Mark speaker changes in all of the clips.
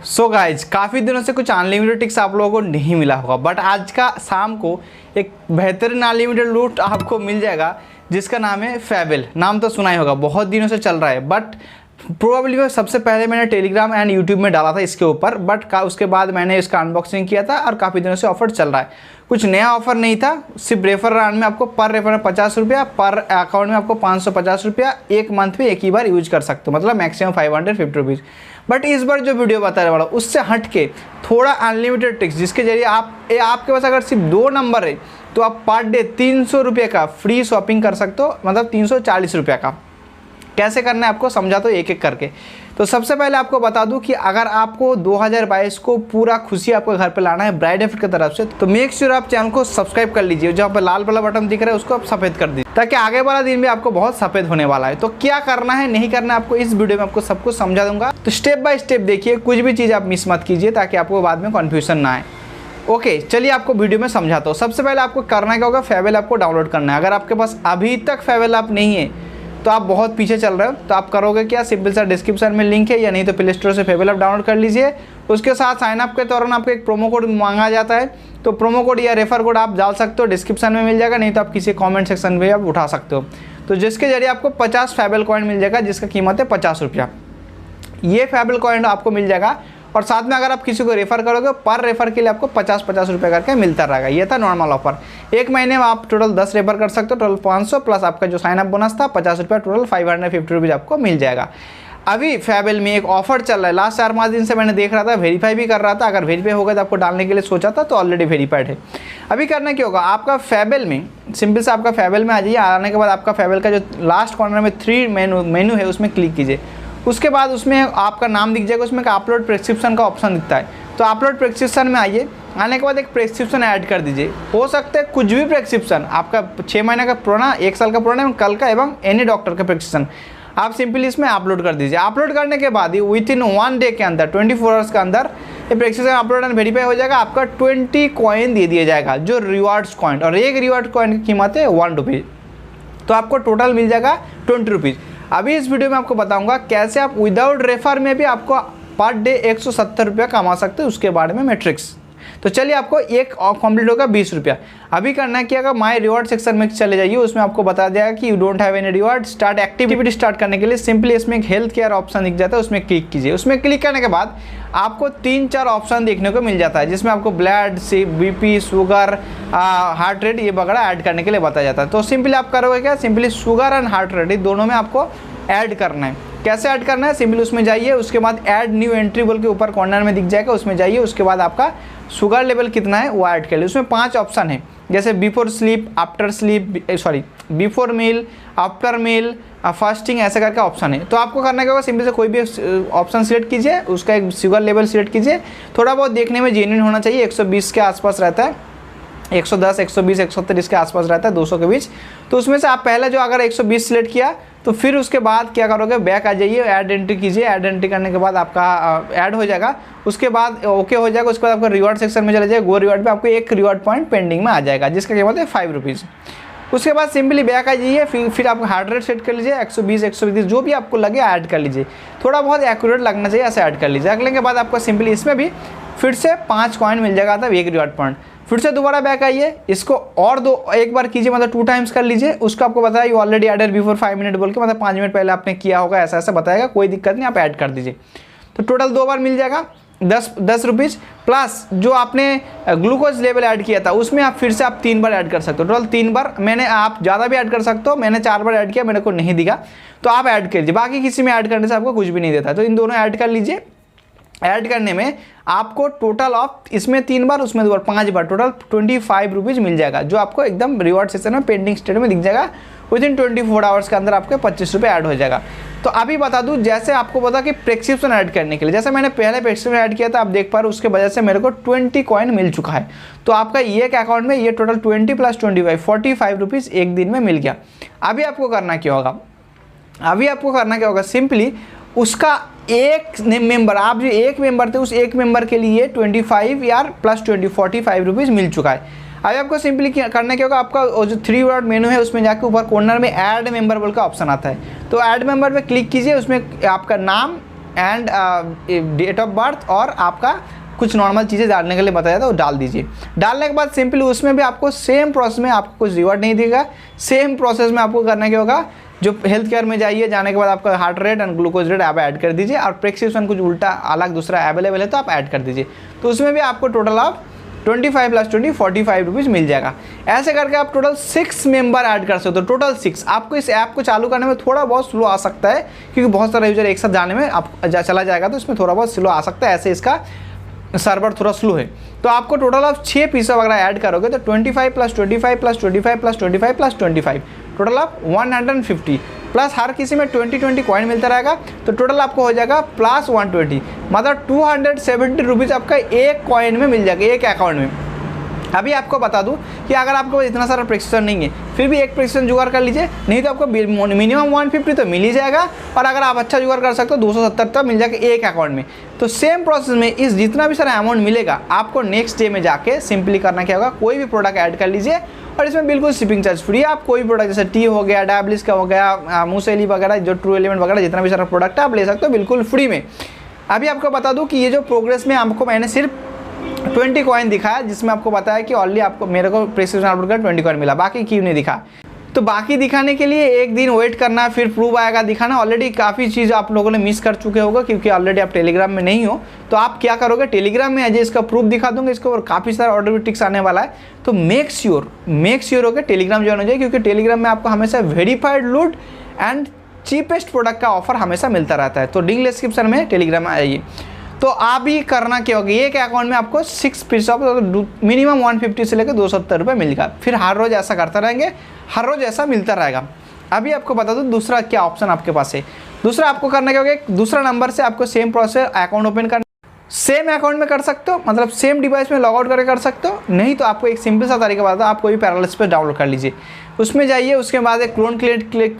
Speaker 1: So guys काफ़ी दिनों से कुछ अनलिमिटेड टिक्स आप लोगों को नहीं मिला होगा, बट आज का शाम को एक बेहतरीन अनलिमिटेड लूट आपको मिल जाएगा जिसका नाम है फेबल। नाम तो सुना ही होगा, बहुत दिनों से चल रहा है, बट प्रोबेबली सबसे पहले मैंने टेलीग्राम एंड यूट्यूब में डाला था इसके ऊपर, बट उसके बाद मैंने इसका अनबॉक्सिंग किया था और काफ़ी दिनों से ऑफर चल रहा है। कुछ नया ऑफर नहीं था, सिर्फ रेफर राउंड में आपको पर रेफर में 50 रुपया, पर अकाउंट में आपको 550 रुपया, एक मंथ में एक ही बार यूज कर सकते हो, मतलब मैक्सिमम 550 रुपीज़। बट इस बार जो वीडियो बताने वाला उससे हट के थोड़ा अनलिमिटेड ट्रिक्स, जिसके जरिए आपके पास अगर सिर्फ 2 नंबर है तो आप पर डे 300 रुपये का फ्री शॉपिंग कर सकते हो, मतलब 340 रुपये का। कैसे करना है आपको समझाता हूँ एक एक करके। तो सबसे पहले आपको बता दूं कि अगर आपको 2022 को पूरा खुशी आपको घर पे लाना है ब्राइड इफेक्ट की तरफ से, तो मेक श्योर आप चैनल को सब्सक्राइब कर लीजिए। जहाँ पर लाल वाला बटन दिख रहा है उसको आप सफ़ेद कर दीजिए, ताकि आगे वाला दिन भी आपको बहुत सफ़ेद होने वाला है। तो क्या करना है नहीं करना है आपको इस वीडियो में आपको सब कुछ समझा दूंगा। तो स्टेप बाय स्टेप देखिए, कुछ भी चीज़ आप मिस मत कीजिए ताकि आपको बाद में कन्फ्यूजन ना आए। ओके, चलिए आपको वीडियो में समझाता हूँ। सबसे पहले आपको करना क्या होगा, फेबल ऐप को डाउनलोड करना है। अगर आपके पास अभी तक फेबल ऐप नहीं है तो आप बहुत पीछे चल रहे हो। तो आप करोगे क्या, सिंपल सा डिस्क्रिप्शन में लिंक है, या नहीं तो प्ले स्टोर से फेबल ऐप डाउनलोड कर लीजिए। उसके साथ साइनअप के दौरान आपको एक प्रोमो कोड मांगा जाता है, तो प्रोमो कोड या रेफर कोड आप डाल सकते हो, डिस्क्रिप्शन में मिल जाएगा, नहीं तो आप किसी कमेंट सेक्शन में आप उठा सकते हो। तो जिसके जरिए आपको 50 फेबल कॉइन मिल जाएगा, जिसका कीमत है 50 रुपया। ये फेबल कॉइन आपको मिल जाएगा, और साथ में अगर आप किसी को रेफर करोगे पर रेफर के लिए आपको 50-50 रुपये करके मिलता रहेगा। ये था नॉर्मल ऑफर। एक महीने में आप टोटल 10 रेफर कर सकते हो, टोटल 500 प्लस आपका जो साइन अप बोनस था 50 रुपया, टोटल 550 रुपीज़ आपको मिल जाएगा। अभी फेबल में एक ऑफर चल रहा है, लास्ट 4-5 दिन से मैंने देख रहा था, वेरीफाई भी कर रहा था। अगर वेरीफाई हो गया तो आपको डालने के लिए सोचा था, तो ऑलरेडी वेरीफाइड है। अभी करना क्या होगा, आपका फेबल में सिंपल से आपका फेबल में आ जाइए। आने के बाद आपका फेबल का जो लास्ट कॉर्नर में 3 मेनू है उसमें क्लिक कीजिए। उसके बाद उसमें आपका नाम दिख जाएगा, उसमें अपलोड प्रेस्क्रिप्शन का ऑप्शन दिखता है, तो अपलोड प्रेस्क्रिप्शन में आइए। आने के बाद एक प्रेस्क्रिप्शन ऐड कर दीजिए। हो सकता है कुछ भी प्रेस्क्रिप्शन, आपका 6 महीने का पुराना, 1 साल का पुराना, कल का एवं एनी डॉक्टर का प्रेस्क्रिप्शन आप सिंपली इसमें अपलोड कर दीजिए। अपलोड करने के बाद ही विथिन 1 डे के अंदर, 24 आवर्स के अंदर ये प्रेस्क्रिप्शन अपलोड एंड वेरीफाई हो जाएगा। आपका 20 कॉइन दे दिया जाएगा, जो रिवार्ड्स कॉइन, और एक रिवार्ड कॉइन की कीमत है 1 रुपये। तो आपको टोटल मिल जाएगा 20 रुपीज़। अभी इस वीडियो में आपको बताऊंगा कैसे आप विदाउट रेफर में भी आपको पर डे 170 रुपया कमा सकते हैं, उसके बारे में मैट्रिक्स। तो चलिए, आपको एक कंप्लीट होगा 20 रुपया। अभी करना क्या होगा, माय रिवॉर्ड सेक्शन में चले जाइए, उसमें आपको बता दिया कि you don't have any reward. Start activity start करने के लिए सिंपली इसमें एक हेल्थ केयर ऑप्शन दिख जाता है, उसमें क्लिक कीजिए। उसमें क्लिक करने के बाद आपको 3-4 ऑप्शन देखने को मिल जाता है, जिसमें आपको blood, BP, sugar, heart rate ये वगैरह ऐड करने के लिए बताया जाता है। तो सिंपली आप करोगे क्या, simply sugar and heart rate दोनों में आपको ऐड करना है। कैसे ऐड करना है, सिंपली उसमें जाइए, उसके बाद ऐड न्यू एंट्री बोल के ऊपर कॉर्नर में दिख जाएगा, उसमें जाइए। उसके बाद आपका शुगर लेवल कितना है वो ऐड कर लीजिए। उसमें 5 ऑप्शन है, जैसे before sleep, after sleep, before meal, after meal, fasting, ऐसा करके ऑप्शन है। तो आपको करना क्या होगा, सिंपल से कोई भी ऑप्शन सिलेक्ट कीजिए, उसका एक शुगर लेवल सिलेक्ट कीजिए। थोड़ा बहुत देखने में जेन्युइन होना चाहिए, 120 के आसपास रहता है, 110, 120, 170 इसके आसपास रहता है, 200 के बीच। तो उसमें से आप पहले जो अगर 120 सिलेक्ट किया, तो फिर उसके बाद क्या करोगे, बैक आ जाइए, ऐड एंट्री कीजिए। ऐड एंट्री करने के बाद आपका ऐड हो जाएगा, उसके बाद ओके हो जाएगा। उसके बाद आपको रिवॉर्ड सेक्शन में चले जाएगा, गो रिवॉर्ड पे आपको एक रिवॉर्ड पॉइंट पेंडिंग में आ जाएगा, जिसका कीमत है 5 रुपीज़। उसके बाद सिंपली बैक आ जाइए, फिर आप हार्ट रेट सेट कर लीजिए, 120, 120 जो भी आपको लगे ऐड कर लीजिए। थोड़ा बहुत एक्यूरेट लगना चाहिए, ऐसे ऐड कर लीजिए। अगले के बाद आपको सिंपली इसमें भी फिर से 5 कॉइन मिल जाएगा, तब एक रिवॉर्ड पॉइंट। फिर से दोबारा बैक आइए, इसको और एक बार कीजिए, मतलब 2 टाइम्स कर लीजिए। उसको आपको बताया you already added before 5 minute बोल के, मतलब 5 मिनट पहले आपने किया होगा, ऐसा ऐसा बताएगा, कोई दिक्कत नहीं, आप ऐड कर दीजिए। तो टोटल 2 बार मिल जाएगा 10 रुपीज़, प्लस जो आपने ग्लूकोज लेवल ऐड किया था उसमें आप फिर से आप 3 बार ऐड कर सकते हो, टोटल 3 बार। मैंने, आप ज़्यादा भी ऐड कर सकते हो, मैंने 4 बार ऐड किया, मेरे को नहीं दिखा, तो आप ऐड कर लीजिए। बाकी किसी में ऐड करने से आपको कुछ भी नहीं देता, तो इन दोनों ऐड कर लीजिए। ऐड करने में आपको टोटल ऑफ इसमें 3 बार, उसमें 2 बार, 5 बार, टोटल 25 रुपीज़ मिल जाएगा, जो आपको एकदम रिवॉर्ड सेक्शन में पेंडिंग स्टेट में दिख जाएगा। विदिन 24 आवर्स के अंदर आपके 25 रुपये ऐड हो जाएगा। तो अभी बता दूं, जैसे आपको पता कि प्रेस्क्रिप्शन ऐड करने के लिए, जैसे मैंने पहले प्रेस्क्रिप्शन ऐड किया था, आप देख पा रहे हो, उसके वजह से मेरे को 20 कॉइन मिल चुका है। तो आपका ये अकाउंट में ये टोटल 20 + 25 45 रुपीज़ एक दिन में मिल गया। अभी आपको करना क्या होगा, सिंपली उसका एक मेंबर, आप जो एक मेंबर थे, उस एक मेंबर के लिए 25 या + 20 45 रुपीज़ मिल चुका है। अभी आपको सिंपली करना क्या होगा, आपका जो 3 डॉट मेनू है उसमें जाकर ऊपर कॉर्नर में ऐड मेंबर बोल का ऑप्शन आता है, तो ऐड मेंबर पे क्लिक कीजिए। उसमें आपका नाम, एंड डेट ऑफ बर्थ और आपका कुछ नॉर्मल चीज़ें डालने के लिए बताया था वो डाल दीजिए। डालने के बाद सिंपली उसमें भी आपको सेम प्रोसेस में आपको कुछ रिवॉर्ड नहीं देगा, सेम प्रोसेस में आपको करने के होगा। जो हेल्थ केयर में जाइए, जाने के बाद आपका heart rate and glucose rate आप ऐड कर दीजिए, और प्रेस्क्रिप्शन कुछ उल्टा अलग दूसरा अवेलेबल है तो आप ऐड कर दीजिए। तो उसमें भी आपको टोटल ऑफ 25 + 20 45 रुपीज़ मिल जाएगा। ऐसे करके आप टोटल 6 मेंबर ऐड कर सकते हो। टोटल 6। आपको इस ऐप को चालू करने में थोड़ा बहुत स्लो आ सकता है क्योंकि बहुत सारा यूजर एक साथ जाने में आप चला जाएगा, तो इसमें थोड़ा बहुत स्लो आ सकता है, ऐसे इसका सर्वर थोड़ा स्लो है। तो आपको टोटल ऑफ 6 पीस वगैरह ऐड करोगे तो 25 + 25 + 25 + 25 + 25 टोटल ऑफ 150 प्लस हर किसी में 20 कॉइन मिलता रहेगा। तो टोटल आपको हो जाएगा प्लस 120, मतलब 270 रुपीज़ आपका एक कॉइन में मिल जाएगा, एक अकाउंट में। अभी आपको बता दूं कि अगर आपको इतना सारा प्रेस्क्रिप्शन नहीं है फिर भी एक प्रेस्क्रिप्शन जुगाड़ कर लीजिए, नहीं तो आपको मिनिमम 150 तो मिल ही जाएगा, और अगर आप अच्छा जुगाड़ कर सकते हो 270 तक मिल जाएगा एक अकाउंट में। तो सेम प्रोसेस में इस जितना भी सारा अमाउंट मिलेगा आपको नेक्स्ट डे में जाके सिंपली करना क्या होगा, कोई भी प्रोडक्ट ऐड कर लीजिए और इसमें बिल्कुल शिपिंग चार्ज फ्री। आप कोई प्रोडक्ट जैसे टी हो गया, डायबिटीज का हो गया, 𝘚𝘦𝘭𝘬𝘪 वगैरह, जो ट्रू एलिमेंट वगैरह जितना भी सारा प्रोडक्ट है आप ले सकते हो बिल्कुल फ्री में। अभी आपको बता दूँ कि ये जो प्रोग्रेस में आपको मैंने सिर्फ 20 कॉइन दिखाया, जिसमें आपको बताया कि ऑलरेडी आपको मेरे को प्रेस्क्रिप्शन अपलोड कर 20 कॉइन मिला, बाकी क्यों नहीं दिखा। तो बाकी दिखाने के लिए एक दिन वेट करना, फिर प्रूफ आएगा दिखाना। ऑलरेडी काफ़ी चीज़ आप लोगों ने मिस कर चुके होगा क्योंकि ऑलरेडी आप टेलीग्राम में नहीं हो। तो आप क्या करोगे, टेलीग्राम में अजय इसका प्रूफ दिखा दूंगा, इसके ऊपर काफ़ी सारा ऑर्डर टिक्स आने वाला है। तो मेक श्योर होकर टेलीग्राम ज्वाइन हो जाए, क्योंकि टेलीग्राम में आपको हमेशा वेरीफाइड लूट एंड चीपेस्ट प्रोडक्ट का ऑफर हमेशा मिलता रहता है। तो लिंक डिस्क्रिप्शन में टेलीग्राम में आइए। तो आप ही करना क्या होगा, एक अकाउंट में आपको 6 पीस ऑफ मिनिमम 150 से लेकर 270 रुपये मिलेगा। फिर हर रोज़ ऐसा करते रहेंगे, हर रोज़ ऐसा मिलता रहेगा। अभी आपको बता दूं दूसरा क्या ऑप्शन आपके पास है। दूसरा आपको करना क्या होगा, दूसरा नंबर से आपको सेम प्रोसेस अकाउंट ओपन करना, सेम अकाउंट में कर सकते हो, मतलब सेम डिवाइस में लॉग आउट करके कर सकते हो। नहीं तो आपको एक सिंपल सा तरीका बताता हूं, आप कोई पैरेलल पे डाउनलोड कर लीजिए, उसमें जाइए, उसके बाद एक क्लोन क्लिक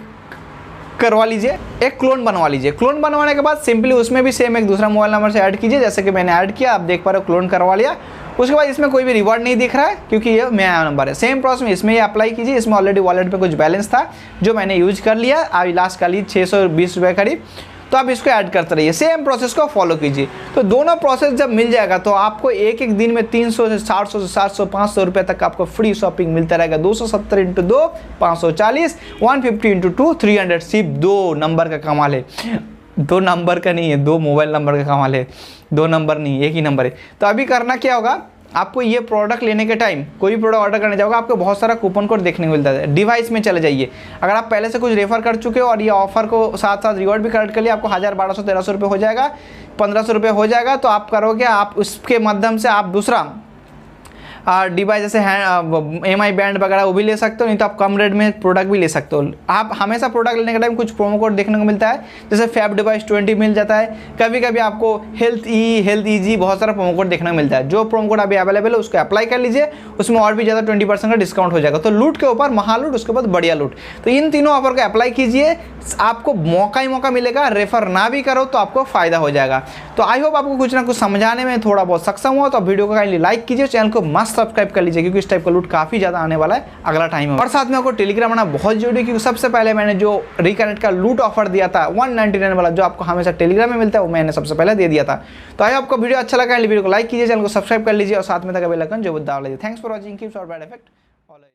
Speaker 1: करवा लीजिए, एक क्लोन बनवा लीजिए। क्लोन बनवाने के बाद सिंपली उसमें भी सेम एक दूसरा मोबाइल नंबर से ऐड कीजिए, जैसे कि मैंने ऐड किया, आप देख पा रहे हो क्लोन करवा लिया। उसके बाद इसमें कोई भी रिवॉर्ड नहीं दिख रहा है क्योंकि ये नया नंबर है। सेम प्रोसेस में इसमें ये अप्लाई कीजिए। इसमें ऑलरेडी वॉलेट पे कुछ बैलेंस था जो मैंने यूज कर लिया, अभी लास्ट का लिए 620 रुपये करीब, तो आप इसको ऐड करते रहिए, सेम प्रोसेस को फॉलो कीजिए। तो दोनों प्रोसेस जब मिल जाएगा तो आपको एक दिन में 300 से 400 से 700 500 रुपये तक आपको फ्री शॉपिंग मिलता रहेगा। 270 × 2 540, 150 × 2 300। सिर्फ 2 नंबर का कमाल है, 2 नंबर का नहीं है, 2 मोबाइल नंबर का कमाल है, 2 नंबर नहीं, एक ही नंबर है। तो अभी करना क्या होगा, आपको ये प्रोडक्ट लेने के टाइम कोई भी प्रोडक्ट ऑर्डर करने जाओगे आपको बहुत सारा कूपन कोड देखने को मिलता है। डिवाइस में चले जाइए, अगर आप पहले से कुछ रेफर कर चुके हो और ये ऑफर को साथ साथ रिवॉर्ड भी कलेक्ट कर लिया, आपको 1000 1200 1300 रुपये हो जाएगा, 1500 रुपये हो जाएगा। तो आप करोगे, आप उसके माध्यम से आप दूसरा डिवाइस जैसे MI बैंड वगैरह वो भी ले सकते हो, नहीं तो आप कम रेट में प्रोडक्ट भी ले सकते हो। आप हमेशा प्रोडक्ट लेने के टाइम कुछ प्रोमो कोड देखने को मिलता है, जैसे फैब डिवाइस 20 मिल जाता है, कभी कभी आपको 𝘚𝘦𝘭𝘓𝘓 बहुत सारा प्रोमो कोड देखने को मिलता है। जो प्रोमो कोड अभी अवेलेबल है उसको अप्लाई कर लीजिए, उसमें और भी ज़्यादा 20% का डिस्काउंट हो जाएगा। तो लूट के ऊपर महालूट, उसके बाद बढ़िया लूट। तो इन तीनों ऑफर को अप्लाई कीजिए, आपको मौका ही मौका मिलेगा। रेफर ना भी करो तो आपको फायदा हो जाएगा। तो आई होप आपको कुछ ना कुछ समझाने में थोड़ा बहुत सक्षम हुआ। तो वीडियो को काइंडली लाइक कीजिए, चैनल को मस्त सब्सक्राइब कर लीजिए, क्योंकि इस टाइप का लूट काफ़ी ज़्यादा आने वाला है अगला टाइम में। और साथ में आपको टेलीग्राम आना बहुत जरूरी है, क्योंकि सबसे पहले मैंने जो रिकनेक्ट का लूट ऑफर दिया था 199 वाला, जो आपको हमेशा टेलीग्राम में मिलता है, वो मैंने सबसे पहले दे दिया था। तो आई आपको वीडियो अच्छा लगा, वीडियो को लाइक कीजिए, चैनल को सब्सक्राइब कर लीजिए और साथ में बेल आइकन जो दबा लीजिए। Thanks for watching, keep your bad effect.